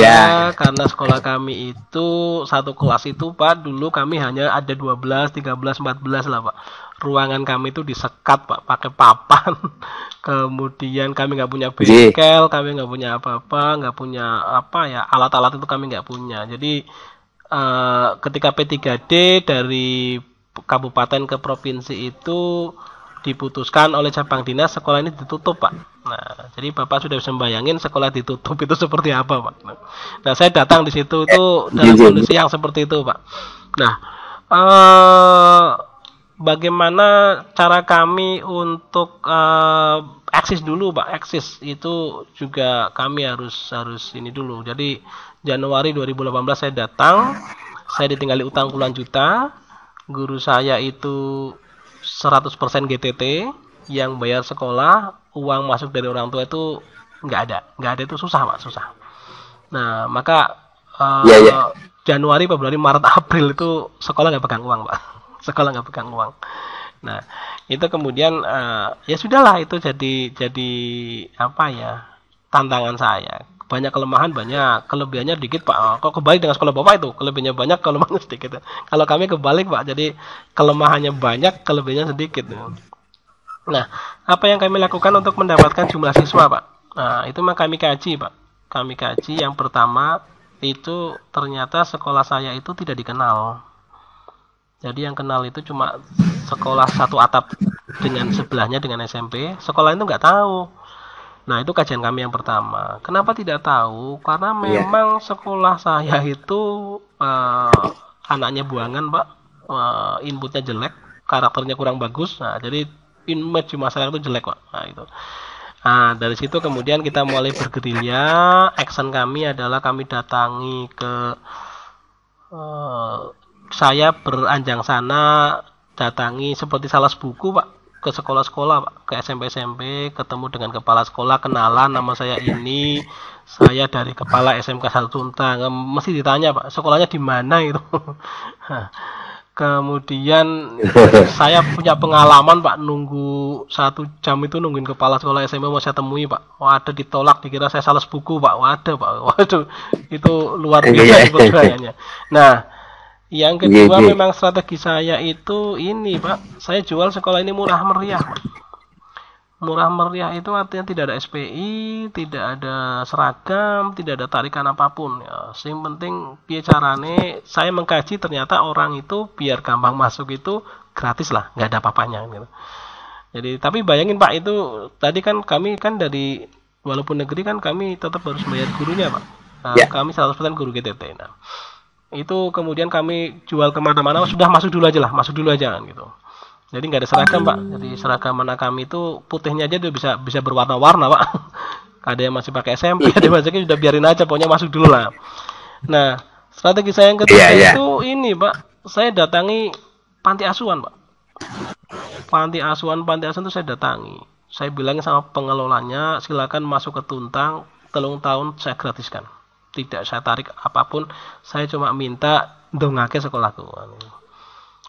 Karena sekolah kami itu satu kelas itu Pak, dulu kami hanya ada 12, 13, 14 lah Pak. Ruangan kami itu disekat Pak, pakai papan. Kemudian kami nggak punya bengkel, kami nggak punya apa-apa, nggak punya alat-alat itu kami nggak punya. Jadi ketika P3D dari kabupaten ke provinsi itu diputuskan oleh cabang dinas, sekolah ini ditutup Pak. Nah, jadi Bapak sudah bisa membayangin sekolah ditutup itu seperti apa Pak. Nah, saya datang di situ itu dalam kondisi yang seperti itu Pak. Nah, bagaimana cara kami untuk eksis dulu Pak. Eksis itu juga kami harus ini dulu. Jadi Januari 2018 saya datang, saya ditinggali utang puluhan juta. Guru saya itu 100% GTT, yang bayar sekolah, uang masuk dari orang tua itu nggak ada itu susah Pak, susah. Nah, maka Januari, Februari, Maret, April itu sekolah nggak pegang uang Pak. Sekolah nggak pegang uang. Nah, itu kemudian ya sudahlah, itu jadi apa ya, tantangan saya. Banyak kelemahan, banyak kelebihannya dikit Pak. Kok kebalik dengan sekolah Bapak itu, kelebihannya banyak, kelemahannya sedikit. Kalau kami kebalik Pak, jadi kelemahannya banyak, kelebihannya sedikit. Nah, apa yang kami lakukan untuk mendapatkan jumlah siswa, Pak? Nah, itu mah kami kaji, Pak. Kami kaji yang pertama itu ternyata sekolah saya itu tidak dikenal. Jadi yang kenal itu cuma sekolah satu atap dengan sebelahnya dengan SMP. Sekolah itu nggak tahu. Nah, itu kajian kami yang pertama. Kenapa tidak tahu? Karena memang sekolah saya itu anaknya buangan, Pak. Inputnya jelek, karakternya kurang bagus. Nah, jadi image di masyarakat itu jelek, Pak. Nah, itu. Nah, dari situ kemudian kita mulai bergerilya. Action kami adalah kami datangi ke saya beranjang sana, datangi seperti sales buku, Pak, ke sekolah-sekolah, Pak, ke SMP-SMP, ketemu dengan kepala sekolah, kenalan, nama saya ini, saya dari kepala SMK Satu Tuntang. Mesti ditanya, Pak, sekolahnya di mana itu. Kemudian saya punya pengalaman, Pak, nunggu 1 jam itu nungguin kepala sekolah SMP mau saya temui, Pak. Waduh, ditolak, dikira saya sales buku, Pak. Waduh, Pak. Waduh, itu luar biasa perjuangannya. Nah, yang kedua memang strategi saya itu ini, Pak. Saya jual sekolah ini murah meriah, Pak. Murah meriah itu artinya tidak ada SPI, tidak ada seragam, tidak ada tarikan apapun. Ya, yang penting carane saya mengkaji ternyata orang itu biar gampang masuk itu gratis lah, nggak ada apa-apanya gitu. Jadi tapi bayangin, Pak, itu tadi kan kami kan dari walaupun negeri kan kami tetap harus bayar gurunya, Pak. Nah, kami 100% guru GTT. Nah, itu kemudian kami jual kemana-mana, sudah masuk dulu aja gitu. Jadi nggak ada seragam, Pak. Jadi seragam anak kami itu putihnya aja udah bisa berwarna-warna, Pak. Ada yang masih pakai SMP, ada yang masih sudah biarin aja, pokoknya masuk dulu lah. Nah, strategi saya yang ketiga itu ini, Pak. Saya datangi panti asuhan, Pak. Panti asuhan itu saya datangi. Saya bilangin sama pengelolanya, silakan masuk ke Tuntang, 3 tahun saya gratiskan. Tidak saya tarik apapun, saya cuma minta dongake sekolahku.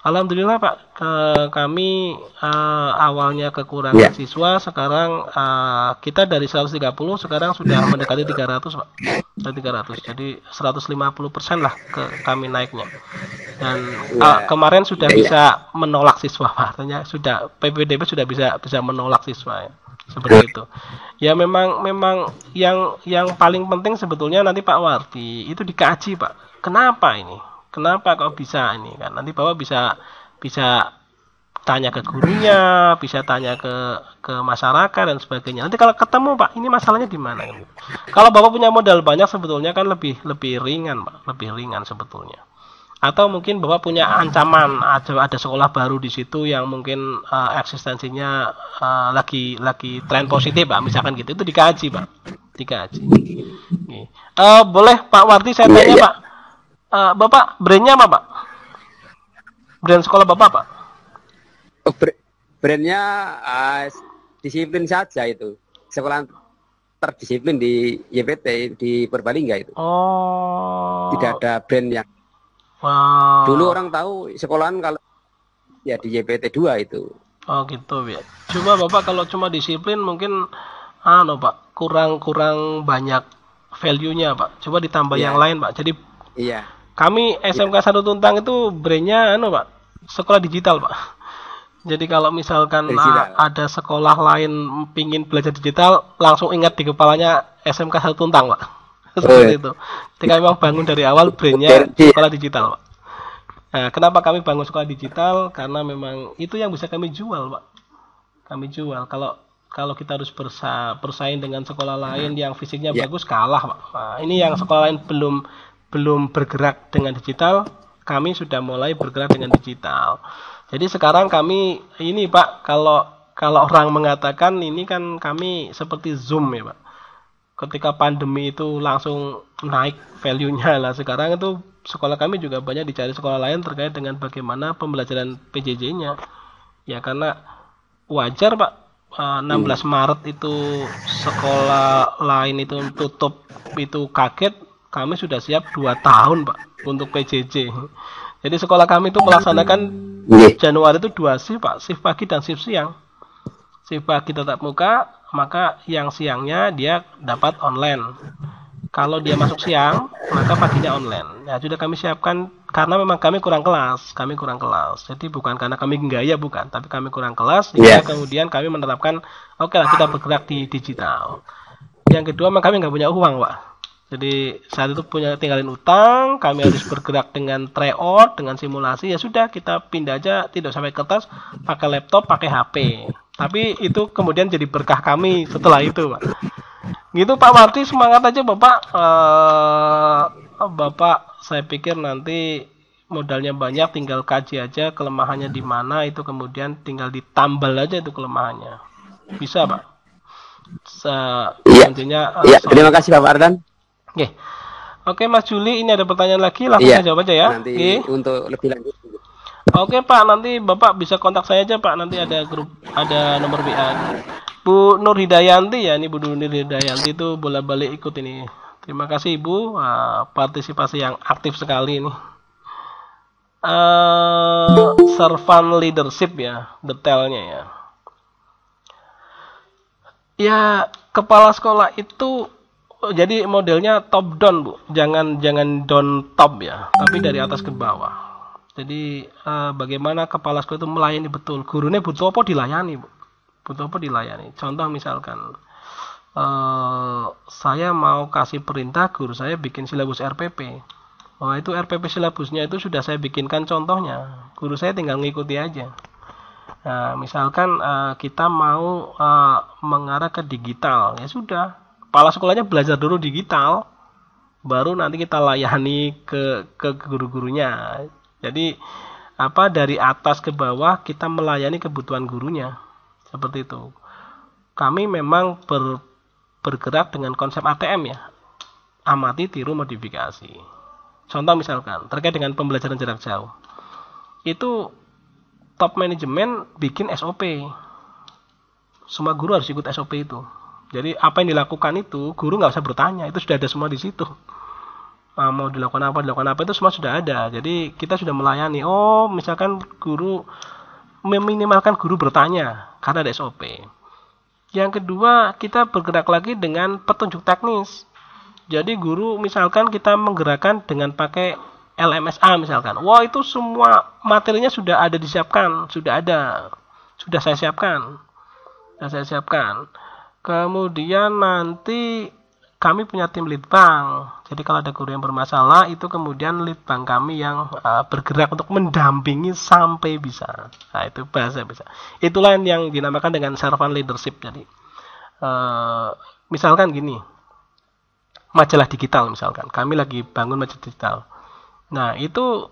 Alhamdulillah, Pak, kami awalnya kekurangan siswa, sekarang kita dari 130 sekarang sudah mendekati 300, Pak. 300. Jadi 150% lah kami naiknya. Dan kemarin sudah bisa menolak siswa, Pak. Artinya sudah PPDB sudah bisa menolak siswa ya. Seperti itu. Ya memang yang paling penting sebetulnya nanti Pak Wardi itu dikaji, Pak. Kenapa ini? Kenapa kok bisa ini kan? Nanti Bapak bisa tanya ke gurunya, bisa tanya ke masyarakat dan sebagainya. Nanti kalau ketemu, Pak, ini masalahnya di mana gitu. Kalau Bapak punya modal banyak sebetulnya kan lebih ringan, Pak, lebih ringan sebetulnya. Atau mungkin Bapak punya ancaman ada sekolah baru di situ yang mungkin eksistensinya lagi tren positif, Pak, misalkan gitu. Itu dikaji, Pak. Dikaji. Boleh Pak Wardi saya tanya, Pak. Bapak brandnya apa, Pak? Brand sekolah Bapak, Pak? Brandnya disiplin saja itu. Sekolah terdisiplin di YPT di Purbalingga itu. Oh. Tidak ada brand yang. Wow. Dulu orang tahu sekolahan kalau ya di YPT 2 itu. Oh gitu ya. Cuma Bapak kalau cuma disiplin mungkin Pak, kurang banyak value-nya, Pak. Coba ditambah yang lain, Pak. Jadi kami SMK Satu Tuntang itu brandnya Pak, sekolah digital, Pak. Jadi kalau misalkan ada sekolah lain pingin belajar digital, langsung ingat di kepalanya SMK Satu Tuntang, Pak. Seperti itu. Ketika memang bangun dari awal brandnya sekolah digital, Pak. Nah, kenapa kami bangun sekolah digital? Karena memang itu yang bisa kami jual, Pak. Kami jual. Kalau kita harus bersaing dengan sekolah lain yang fisiknya bagus, kalah, Pak. Nah, ini yang sekolah lain belum bergerak dengan digital, kami sudah mulai bergerak dengan digital. Jadi sekarang kami ini, Pak, kalau orang mengatakan ini kan kami seperti Zoom ya, Pak. Ketika pandemi itu langsung naik value-nya lah. Sekarang itu sekolah kami juga banyak dicari sekolah lain terkait dengan bagaimana pembelajaran PJJ-nya. Ya karena wajar, Pak, 16 Maret itu sekolah lain itu tutup, itu kaget. Kami sudah siap 2 tahun, Pak, untuk PJJ. Jadi sekolah kami itu melaksanakan Januari itu 2 shift, Pak, shift pagi dan shift siang. Shift pagi tetap muka, maka yang siangnya dia dapat online. Kalau dia masuk siang, maka paginya online. Ya sudah kami siapkan karena memang kami kurang kelas. Jadi bukan karena kami gaya, bukan, tapi kami kurang kelas. Sehingga kemudian kami menerapkan, oke lah kita bergerak di digital. Yang kedua, memang kami nggak punya uang, Pak. Jadi saat itu tinggalin utang, kami harus bergerak dengan tryout, dengan simulasi. Ya sudah, kita pindah aja, tidak sampai kertas, pakai laptop, pakai HP. Tapi itu kemudian jadi berkah kami setelah itu, Pak. Gitu Pak Marty, semangat aja Bapak. Bapak saya pikir nanti modalnya banyak, tinggal kaji aja kelemahannya di mana, itu kemudian tinggal ditambal aja itu kelemahannya. Bisa Pak. Intinya terima kasih Pak Ardan. Oke Mas Juli, ini ada pertanyaan lagi, langsung saya jawab aja ya. Nanti untuk lebih lanjut. Oke Pak, nanti Bapak bisa kontak saya aja Pak, nanti ada nomor WA. Bu Nur Hidayanti ya, ini Bu Nur Hidayanti itu bolak-balik ikut ini. Terima kasih Ibu, partisipasi yang aktif sekali ini. Servant leadership ya, detailnya ya. Ya, kepala sekolah itu jadi modelnya top down Bu, jangan down top ya, tapi dari atas ke bawah. Jadi bagaimana kepala sekolah itu melayani betul, gurunya butuh apa dilayani Bu. Contoh misalkan saya mau kasih perintah guru saya bikin silabus RPP. Oh itu RPP silabusnya itu sudah saya bikinkan contohnya. Guru saya tinggal ngikuti aja. Nah, misalkan kita mau mengarah ke digital, ya sudah. Kepala sekolahnya belajar dulu digital, baru nanti kita layani ke guru-gurunya. Jadi dari atas ke bawah kita melayani kebutuhan gurunya. Seperti itu. Kami memang bergerak dengan konsep ATM ya. Amati, tiru, modifikasi. Contoh misalkan, terkait dengan pembelajaran jarak jauh. Itu top manajemen bikin SOP. Semua guru harus ikut SOP itu. Jadi apa yang dilakukan itu, guru nggak usah bertanya. Itu sudah ada semua di situ. Mau dilakukan apa itu semua sudah ada. Jadi kita sudah melayani. Oh, misalkan guru meminimalkan guru bertanya karena ada SOP. Yang kedua, kita bergerak lagi dengan petunjuk teknis. Jadi guru misalkan kita menggerakkan dengan pakai LMSA misalkan. Wah, itu semua materinya sudah ada disiapkan, sudah saya siapkan. Kemudian nanti kami punya tim leadbank. Jadi kalau ada guru yang bermasalah, itu kemudian leadbank kami yang bergerak untuk mendampingi sampai bisa. Nah, itu bahasa bisa. Itulah yang dinamakan dengan servant leadership. Jadi misalkan gini, majalah digital misalkan. Kami lagi bangun majalah digital. Nah, itu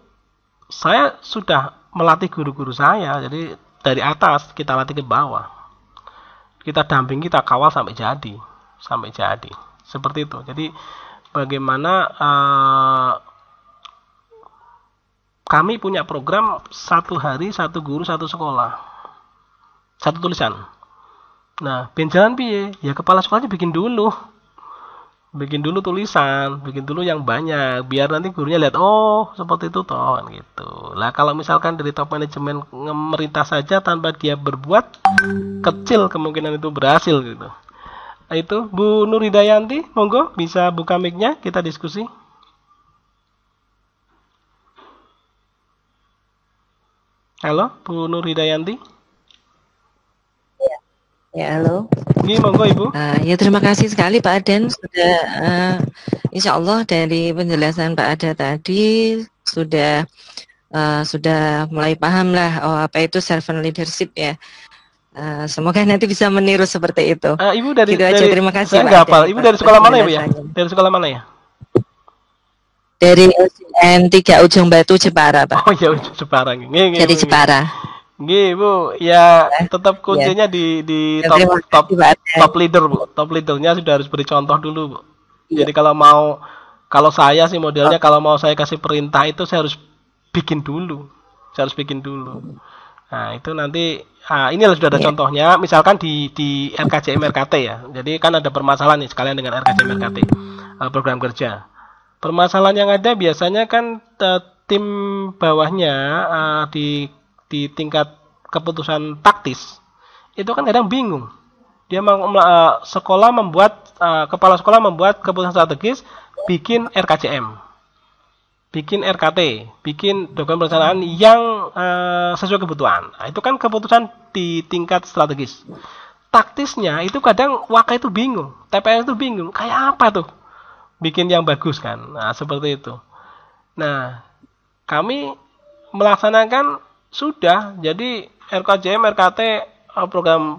saya sudah melatih guru-guru saya. Jadi dari atas kita latih ke bawah. Kita dampingi, kita kawal sampai jadi. Seperti itu. Jadi bagaimana kami punya program 1 hari 1 guru 1 sekolah, 1 tulisan. Nah, jalan piye? Ya kepala sekolahnya bikin dulu tulisan, bikin dulu yang banyak, biar nanti gurunya lihat, oh seperti itu toh, kan gitu. Lah kalau misalkan dari top manajemen memerintah saja tanpa dia berbuat, kecil kemungkinan itu berhasil gitu. Itu Bu Nur Hidayanti, monggo bisa buka mic-nya, kita diskusi. Halo, Bu Nur Hidayanti. Ya, halo. Ini monggo Ibu. Ya terima kasih sekali Pak Aden sudah Insya Allah dari penjelasan Pak Ada tadi sudah mulai paham lah apa itu servant leadership ya. Semoga nanti bisa meniru seperti itu. Ibu dari terima kasih. Saya nggak hafal. Ibu dari sekolah mana ya Bu ya? Dari sekolah mana ya? Dari LCN 3 Ujung Batu Jepara Pak. Oh ya Jepara. Dari Jepara. Gih Bu, ya tetap kuncinya di top leader Bu. Top leadernya sudah harus beri contoh dulu Bu. Jadi kalau saya sih modelnya kalau mau saya kasih perintah itu saya harus bikin dulu. Nah itu nanti ini sudah ada contohnya. Misalkan di RKJM RKT ya. Jadi kan ada permasalahan nih sekalian dengan RKJM RKT program kerja. Permasalahan yang ada biasanya kan tim bawahnya di tingkat keputusan taktis itu kan kadang bingung. Dia sekolah membuat kepala sekolah membuat keputusan strategis, bikin RKJM, bikin RKT, bikin dokumen perencanaan yang sesuai kebutuhan. Nah, itu kan keputusan di tingkat strategis. Taktisnya itu kadang Waka itu bingung, TPS itu bingung, kayak apa tuh bikin yang bagus kan. Nah, seperti itu. Nah, kami melaksanakan sudah, jadi RKJM, RKT,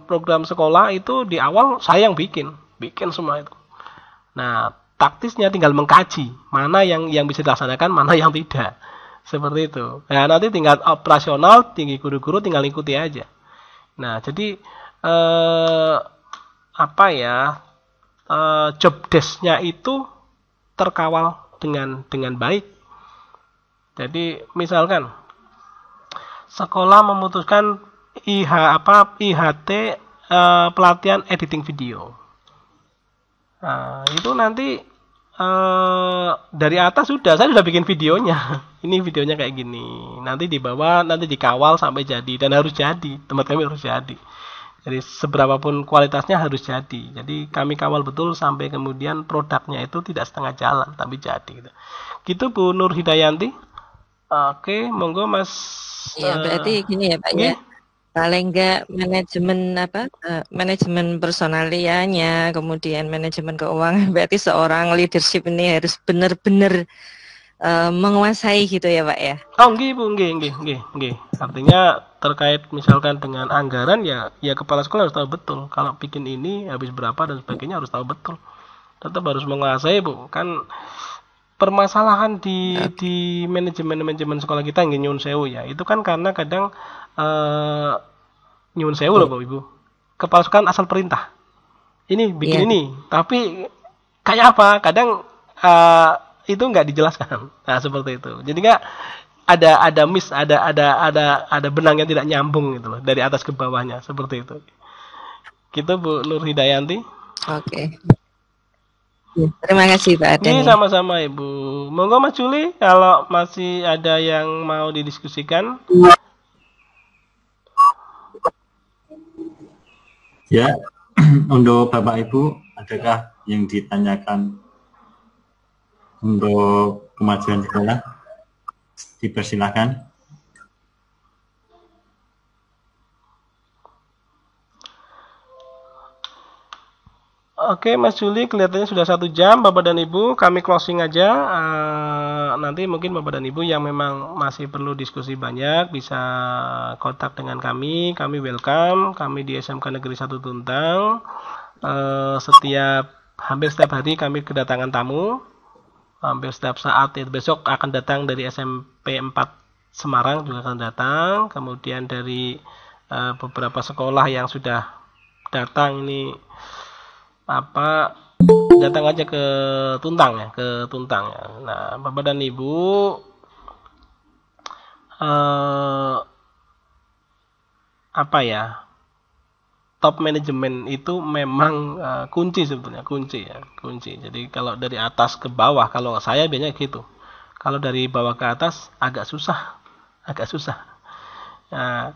program sekolah itu di awal saya yang bikin semua itu. Nah, taktisnya tinggal mengkaji mana yang bisa dilaksanakan, mana yang tidak, seperti itu. Nah, nanti tinggal operasional, tinggi guru-guru tinggal ikuti aja. Nah, jadi job desk-nya itu terkawal dengan baik. Jadi misalkan sekolah memutuskan IHT pelatihan editing video. Nah, itu nanti dari atas saya sudah bikin videonya. Ini videonya kayak gini. Nanti di bawah nanti dikawal sampai jadi, dan harus jadi. Tempat kami harus jadi. Jadi seberapapun kualitasnya harus jadi. Jadi kami kawal betul sampai kemudian produknya itu tidak setengah jalan tapi jadi. Gitu Bu Nur Hidayanti. Oke, monggo Mas. Ya, berarti gini ya Pak ya. Paling enggak manajemen personalianya, kemudian manajemen keuangan, berarti seorang leadership ini harus benar-benar menguasai gitu ya Pak ya. Oh nggih Bu, nggih. Artinya terkait misalkan dengan anggaran ya kepala sekolah harus tahu betul. Kalau bikin ini habis berapa dan sebagainya harus tahu betul. Tetap harus menguasai Bu. Kan permasalahan di manajemen sekolah kita nggih nyun sewu ya. Itu kan karena kadang nyun sewu loh Bapak Ibu. Kepala sekolah asal perintah. Ini bikin ini, tapi kayak apa? Kadang itu nggak dijelaskan. Nah, seperti itu. Jadi nggak ada miss, ada benang yang tidak nyambung gitu loh dari atas ke bawahnya, seperti itu. Gitu Bu Nur Hidayanti. Oke. Terima kasih Pak Aden. Ini sama-sama Ibu. Monggo Mas Juli kalau masih ada yang mau didiskusikan. Ya, untuk Bapak Ibu, adakah yang ditanyakan untuk kemajuan sekolah? Dipersilakan. Oke Mas Juli, kelihatannya sudah 1 jam Bapak dan Ibu, kami closing aja. Nanti mungkin Bapak dan Ibu yang memang masih perlu diskusi banyak bisa kontak dengan kami welcome. Kami di SMK Negeri 1 Tuntang, hampir setiap hari kami kedatangan tamu, hampir setiap saat. Besok akan datang dari SMP 4 Semarang juga akan datang, kemudian dari beberapa sekolah yang sudah datang ini datang aja ke Tuntang ya, Nah, Bapak dan Ibu, top manajemen itu memang kunci sebetulnya, kunci. Jadi kalau dari atas ke bawah, kalau saya biasanya gitu. Kalau dari bawah ke atas agak susah.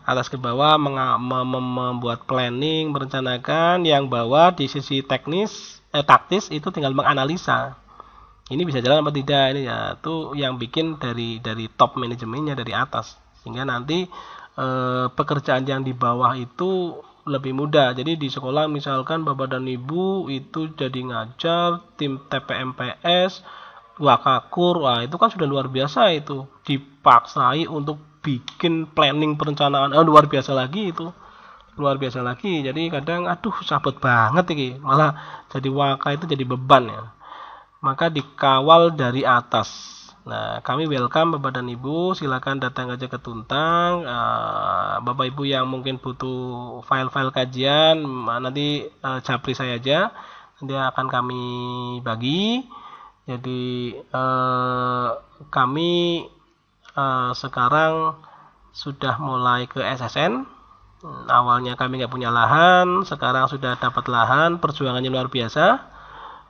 Atas ke bawah membuat planning, merencanakan. Yang bawah di sisi taktis itu tinggal menganalisa. Ini bisa jalan apa tidak, ini ya itu yang bikin dari top manajemennya dari atas. Sehingga nanti pekerjaan yang di bawah itu lebih mudah. Jadi di sekolah misalkan Bapak dan Ibu itu jadi ngajar tim TPMPS, Wakakur, itu kan sudah luar biasa itu. Dipaksai untuk bikin planning perencanaan, luar biasa lagi. Jadi kadang sabut banget ini, malah jadi waka itu jadi beban ya. Maka dikawal dari atas. Nah, kami welcome Bapak dan Ibu, silakan datang aja ke Tuntang. Bapak Ibu yang mungkin butuh file-file kajian, nanti japri saya aja, nanti akan kami bagi. Jadi kami sekarang sudah mulai ke SSN. Awalnya kami nggak punya lahan, sekarang sudah dapat lahan, perjuangannya luar biasa.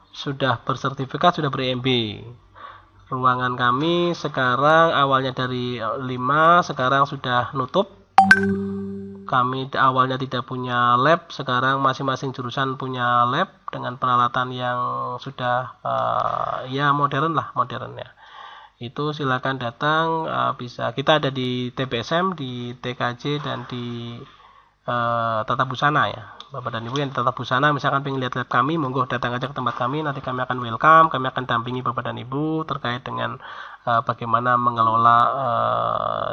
Sudah bersertifikat, sudah ber-MB. Ruangan kami sekarang awalnya dari 5, sekarang sudah nutup. Kami awalnya tidak punya lab, sekarang masing-masing jurusan punya lab dengan peralatan yang sudah ya modern lah, modern ya. Itu silakan datang, bisa. Kita ada di TBSM, di TKJ, dan di Tata Busana ya. Bapak dan Ibu yang di Tata Busana misalkan pengen lihat lab kami, monggo datang aja ke tempat kami, nanti kami akan welcome, kami akan dampingi Bapak dan Ibu terkait dengan bagaimana mengelola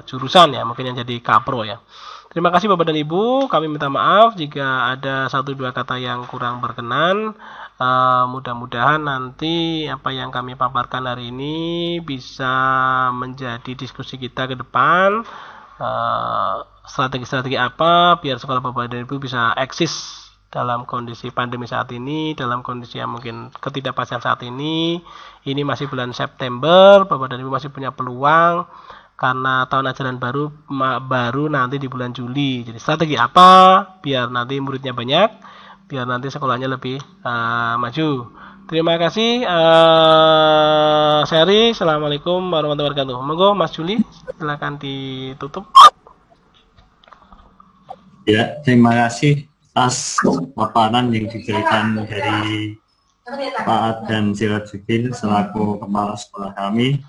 jurusan ya, mungkin yang jadi kapro ya. Terima kasih Bapak dan Ibu, kami minta maaf jika ada 1-2 kata yang kurang berkenan. Mudah-mudahan nanti apa yang kami paparkan hari ini bisa menjadi diskusi kita ke depan. Strategi-strategi apa biar sekolah Bapak dan Ibu bisa eksis dalam kondisi pandemi saat ini, dalam kondisi yang mungkin ketidakpastian saat ini. Ini masih bulan September, Bapak dan Ibu masih punya peluang karena tahun ajaran baru nanti di bulan Juli. Jadi strategi apa biar nanti muridnya banyak, biar nanti sekolahnya lebih maju. Terima kasih. Seri, assalamualaikum warahmatullahi wabarakatuh. Monggo Mas Juli, silakan ditutup. Ya, terima kasih atas paparan yang diberikan dari Pak Adnan Sirajuddin selaku kepala sekolah kami.